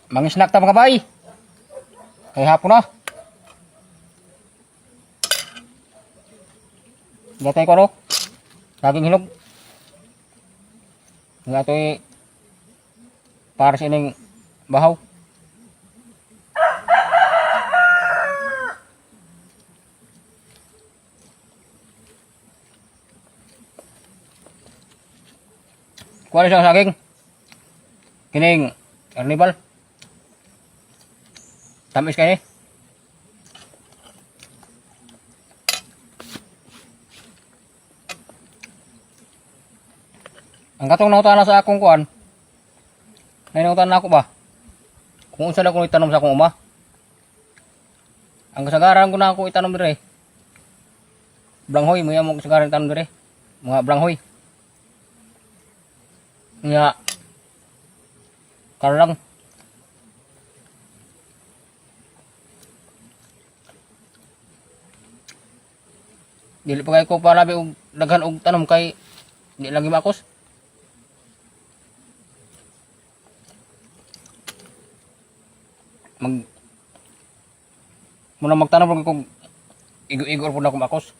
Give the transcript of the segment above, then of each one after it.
Mangisnak ta mga bay. Kay hapon na. Gatay ko no. Saging hinog. Nga ito'y para sa ining bahaw. Kuha na siyang saging. Kining carnival. Tamis kayo eh. Ang katong nautan na sa akong kuan. Nautan na ako ba? Kung unsa na ko itanom sa akong uma. Ang kasagaran ko na ako itanom dire. Blanghoy, mo mo kasagaran itanom dire. Mga blanghoy. Nga karang. Dili pa kay ko parabi og daghan og tanom kay di lagi makos. Muna magtanong pag kung igo-igor po na akong makos.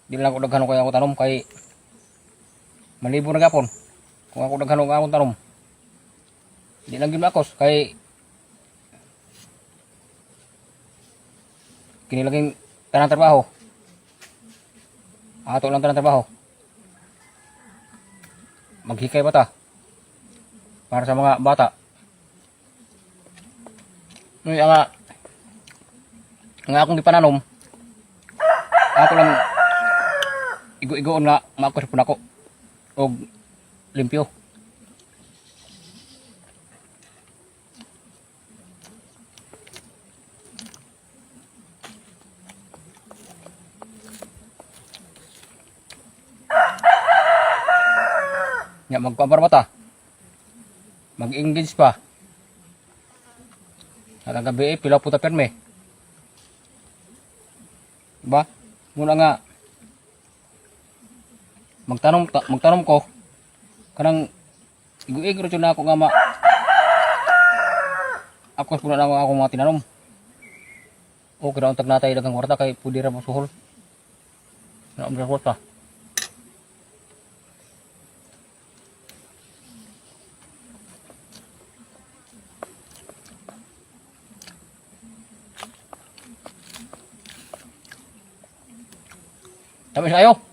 Di lang ako daghan kaya ako tanom kay malibo na gapon. Kung ako daghan akong tanom. Di lang gimakos kay kinilaging tanang trabaho. Ato lang tanang trabaho. Maghikay ba ta? Para sa mga bata. Nga akong gipananom. Ako lang igo-igoon nga makos po nako. Og limpyo. Nga magpabar ba ta? Mag-engage pa. At ang gabi pilaw puta perme. Ba? Muna nga magtanom ko kanang igo-igro na ako nga ako puna na ako mga tinanom. O kira untag natay dagang kwarta kay pudi ra mo suhol. Na umra kwarta. Tamis ayo.